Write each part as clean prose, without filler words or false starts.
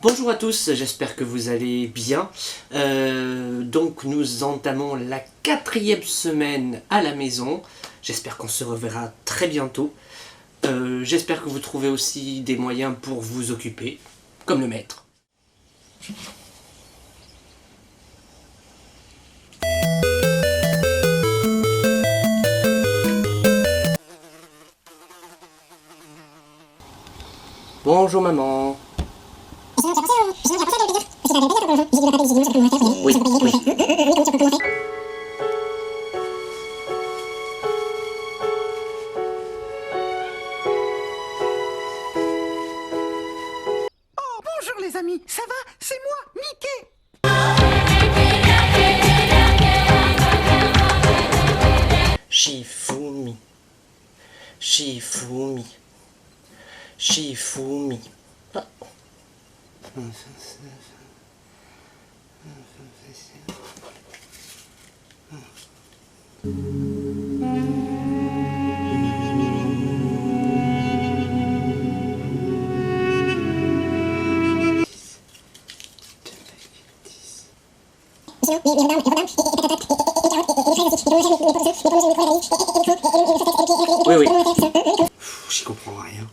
Bonjour à tous, j'espère que vous allez bien. Donc nous entamons la 4e semaine à la maison. J'espère qu'on se reverra très bientôt. J'espère que vous trouvez aussi des moyens pour vous occuper, comme le maître. Bonjour maman. Oui, oui. Bonjour les amis, ça va? C'est moi, Mickey! Shifumi. Shifumi. Shifumi. Ah. Oui, oui. J'y comprends rien.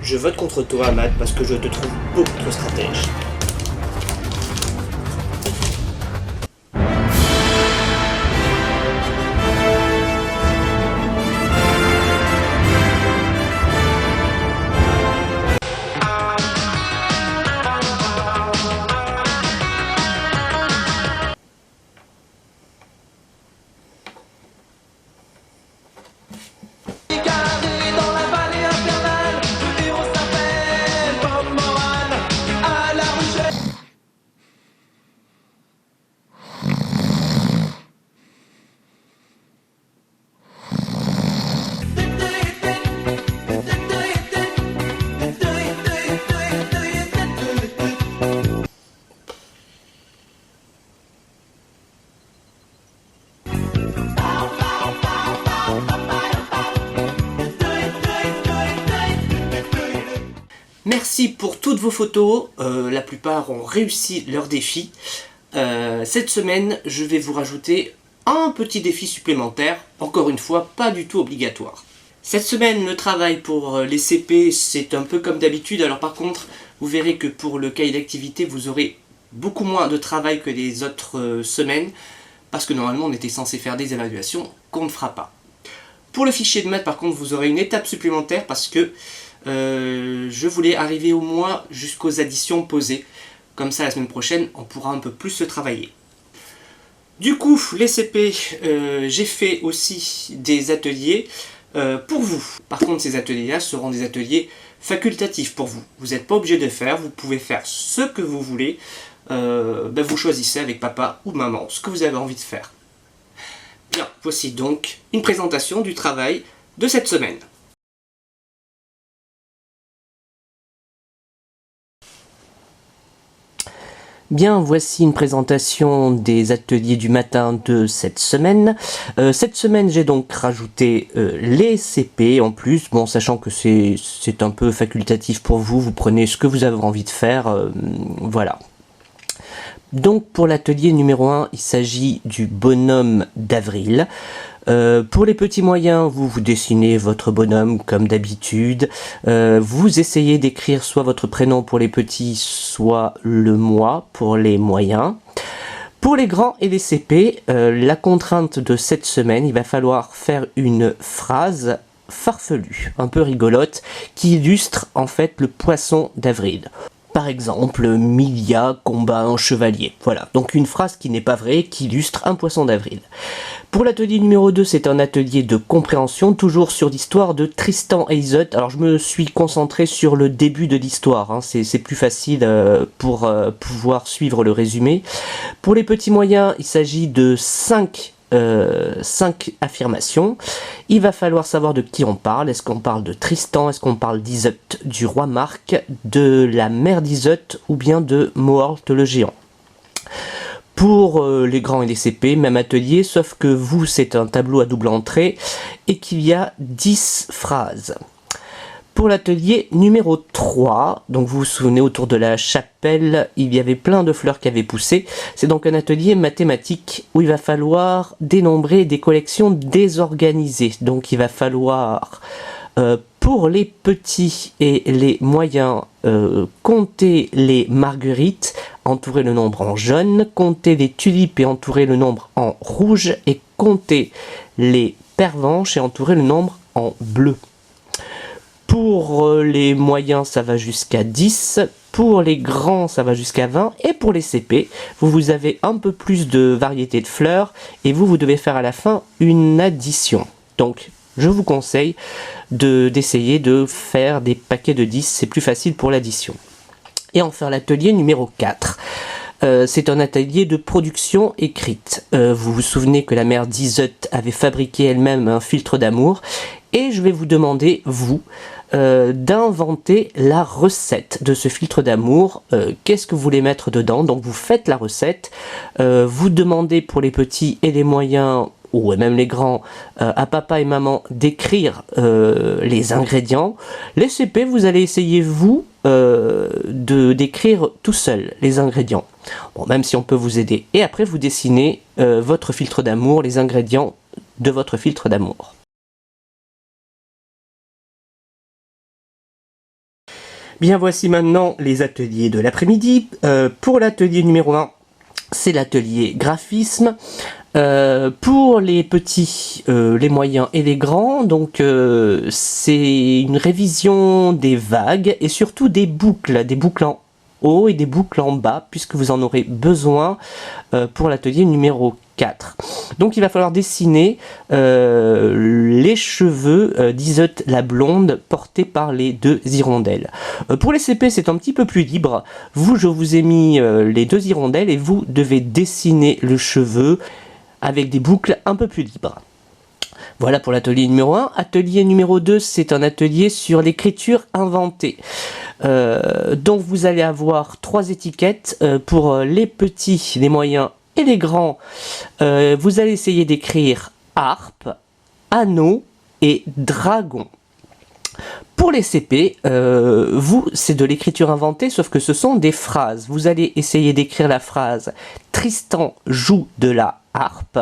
Je vote contre toi, Matt, parce que je te trouve beaucoup trop stratège. Merci pour toutes vos photos, la plupart ont réussi leur défi. Cette semaine, je vais vous rajouter un petit défi supplémentaire, encore une fois, pas du tout obligatoire. Cette semaine, le travail pour les CP, c'est un peu comme d'habitude. Alors par contre, vous verrez que pour le cahier d'activité, vous aurez beaucoup moins de travail que les autres semaines, parce que normalement, on était censé faire des évaluations qu'on ne fera pas. Pour le fichier de maths, par contre, vous aurez une étape supplémentaire parce que je voulais arriver au moins jusqu'aux additions posées. Comme ça, la semaine prochaine, on pourra un peu plus se travailler. Du coup, les CP, j'ai fait aussi des ateliers pour vous. Par contre, ces ateliers-là seront des ateliers facultatifs pour vous. Vous n'êtes pas obligé de faire, vous pouvez faire ce que vous voulez. Vous choisissez avec papa ou maman ce que vous avez envie de faire. Bien, voici donc une présentation du travail de cette semaine. Bien, voici une présentation des ateliers du matin de cette semaine. Cette semaine, j'ai donc rajouté les CP en plus, bon, sachant que c'est un peu facultatif pour vous, vous prenez ce que vous avez envie de faire, voilà. Donc pour l'atelier numéro 1, il s'agit du bonhomme d'Avril. Pour les petits moyens, vous dessinez votre bonhomme comme d'habitude. Vous essayez d'écrire soit votre prénom pour les petits, soit le mois pour les moyens. Pour les grands et les CP, la contrainte de cette semaine, il va falloir faire une phrase farfelue, un peu rigolote, qui illustre en fait le poisson d'avril. Par exemple, Milia combat un chevalier. Voilà, donc une phrase qui n'est pas vraie, qui illustre un poisson d'avril. Pour l'atelier numéro 2, c'est un atelier de compréhension, toujours sur l'histoire de Tristan et Iseult. Alors je me suis concentré sur le début de l'histoire, hein. C'est plus facile pour pouvoir suivre le résumé. Pour les petits moyens, il s'agit de 5 5 affirmations. Il va falloir savoir de qui on parle. Est-ce qu'on parle de Tristan? Est-ce qu'on parle d'Iseut, du roi Marc, de la mère d'Iseut ou bien de Moholt le géant? Pour les grands et les CP, même atelier, sauf que vous, c'est un tableau à double entrée et qu'il y a 10 phrases. Pour l'atelier numéro 3, donc vous vous souvenez, autour de la chapelle, il y avait plein de fleurs qui avaient poussé. C'est donc un atelier mathématique où il va falloir dénombrer des collections désorganisées. Donc il va falloir, pour les petits et les moyens, compter les marguerites, entourer le nombre en jaune, compter les tulipes et entourer le nombre en rouge, et compter les pervenches et entourer le nombre en bleu. Pour les moyens, ça va jusqu'à 10, pour les grands, ça va jusqu'à 20, et pour les CP, vous avez un peu plus de variété de fleurs, et vous devez faire à la fin une addition. Donc, je vous conseille d'essayer de faire des paquets de 10, c'est plus facile pour l'addition. Et enfin, l'atelier numéro 4. C'est un atelier de production écrite. Vous vous souvenez que la mère d'Iseut avait fabriqué elle-même un filtre d'amour, et je vais vous demander, vous, d'inventer la recette de ce filtre d'amour. Qu'est-ce que vous voulez mettre dedans? Donc vous faites la recette, vous demandez pour les petits et les moyens, ou même les grands, à papa et maman d'écrire les ingrédients. Les CP, vous allez essayer, vous, d'écrire tout seul les ingrédients. Bon, même si on peut vous aider. Et après, vous dessinez votre filtre d'amour, les ingrédients de votre filtre d'amour. Bien, voici maintenant les ateliers de l'après-midi. Pour l'atelier numéro 1, c'est l'atelier graphisme. Pour les petits, les moyens et les grands, donc c'est une révision des vagues et surtout des boucles en haut et des boucles en bas, puisque vous en aurez besoin pour l'atelier numéro 4. Donc il va falloir dessiner les cheveux d'Iseut la blonde portés par les 2 hirondelles. Pour les CP, c'est un petit peu plus libre. Vous, je vous ai mis les 2 hirondelles et vous devez dessiner le cheveu avec des boucles un peu plus libres. Voilà pour l'atelier numéro 1. Atelier numéro 2, c'est un atelier sur l'écriture inventée. Donc vous allez avoir 3 étiquettes pour les petits, les moyens et les grands. Vous allez essayer d'écrire harpe, anneau et dragon. Pour les CP, vous, c'est de l'écriture inventée, sauf que ce sont des phrases. Vous allez essayer d'écrire la phrase « Tristan joue de la harpe »,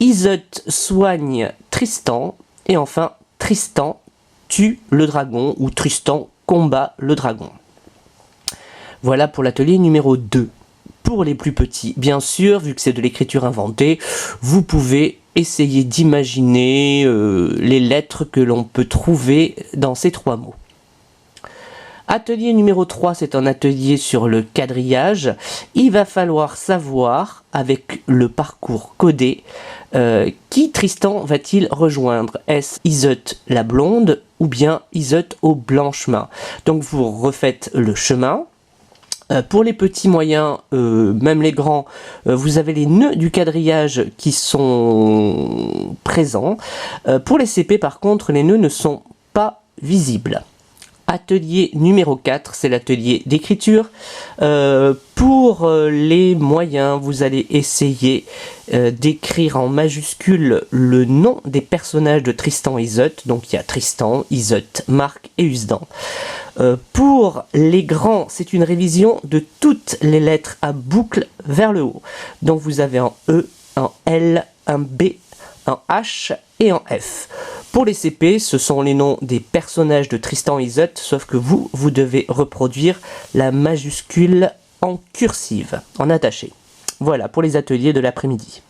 Iseut soigne Tristan, et enfin « Tristan tue le dragon » ou « Tristan combat le dragon ». Voilà pour l'atelier numéro 2. Pour les plus petits, bien sûr, vu que c'est de l'écriture inventée, vous pouvez essayer d'imaginer les lettres que l'on peut trouver dans ces 3 mots. Atelier numéro 3, c'est un atelier sur le quadrillage. Il va falloir savoir, avec le parcours codé, qui Tristan va-t-il rejoindre? Est-ce Iseut la blonde ou bien Iseut aux blanches mains? Donc vous refaites le chemin. Pour les petits moyens, même les grands, vous avez les nœuds du quadrillage qui sont présents. Pour les CP, par contre, les nœuds ne sont pas visibles. Atelier numéro 4, c'est l'atelier d'écriture. Pour les moyens, vous allez essayer d'écrire en majuscule le nom des personnages de Tristan et Iseut. Donc il y a Tristan, Iseut, Marc et Usdan. Pour les grands, c'est une révision de toutes les lettres à boucle vers le haut. Donc vous avez un E, un L, un B, un H et un F. Pour les CP, ce sont les noms des personnages de Tristan et Iseut, sauf que vous devez reproduire la majuscule en cursive, en attaché. Voilà pour les ateliers de l'après-midi.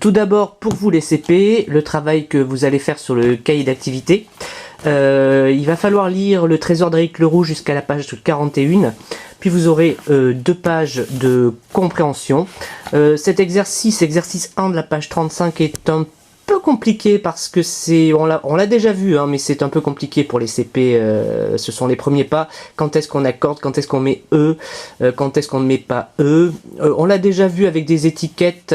Tout d'abord, pour vous les CP, le travail que vous allez faire sur le cahier d'activité. Il va falloir lire le trésor d'Éric Leroux jusqu'à la page 41. Puis vous aurez 2 pages de compréhension. Cet exercice 1 de la page 35 est un peu compliqué parce que on l'a déjà vu, hein, mais c'est un peu compliqué pour les CP. Ce sont les premiers pas. Quand est-ce qu'on accorde, quand est-ce qu'on met E, quand est-ce qu'on ne met pas E. On l'a déjà vu avec des étiquettes.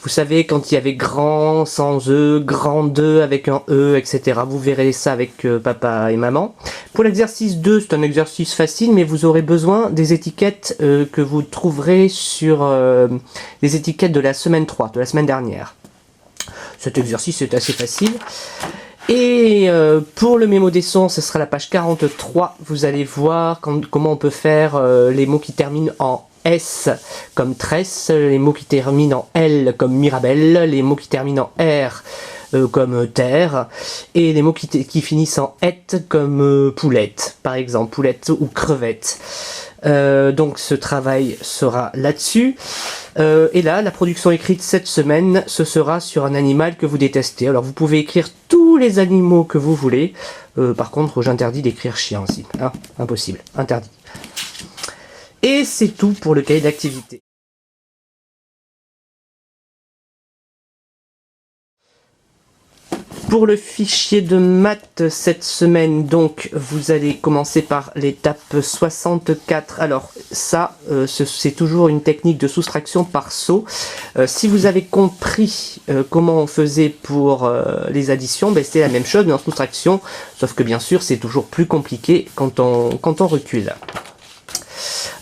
Vous savez, quand il y avait grand sans E, grand 2 avec un E, etc. Vous verrez ça avec papa et maman. Pour l'exercice 2, c'est un exercice facile, mais vous aurez besoin des étiquettes que vous trouverez sur les étiquettes de la semaine 3, de la semaine dernière. Cet exercice est assez facile. Et pour le mémo des sons, ce sera la page 43. Vous allez voir comment on peut faire les mots qui terminent en S comme tresse, les mots qui terminent en L comme Mirabelle, les mots qui terminent en R comme terre, et les mots qui finissent en et comme poulette, par exemple, poulette ou crevette. Donc ce travail sera là-dessus. Et là, la production écrite cette semaine, ce sera sur un animal que vous détestez. Alors vous pouvez écrire tous les animaux que vous voulez. Par contre, j'interdis d'écrire chien aussi. Ah, impossible, interdit. Et c'est tout pour le cahier d'activité. Pour le fichier de maths cette semaine, donc, vous allez commencer par l'étape 64. Alors, ça, c'est toujours une technique de soustraction par saut. Si vous avez compris comment on faisait pour les additions, ben, c'est la même chose, mais en soustraction. Sauf que, bien sûr, c'est toujours plus compliqué quand on recule.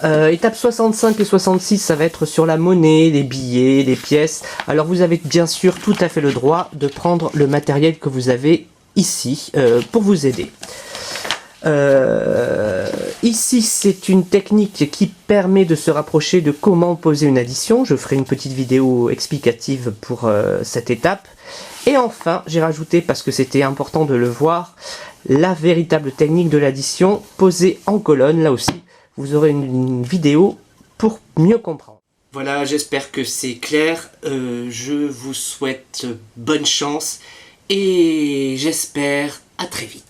Étape 65 et 66, ça va être sur la monnaie, les billets, les pièces. Alors vous avez bien sûr tout à fait le droit de prendre le matériel que vous avez ici pour vous aider. Ici c'est une technique qui permet de se rapprocher de comment poser une addition. Je ferai une petite vidéo explicative pour cette étape. Et enfin j'ai rajouté, parce que c'était important de le voir, la véritable technique de l'addition posée en colonne, là aussi. Vous aurez une vidéo pour mieux comprendre. Voilà, j'espère que c'est clair. Je vous souhaite bonne chance et j'espère à très vite.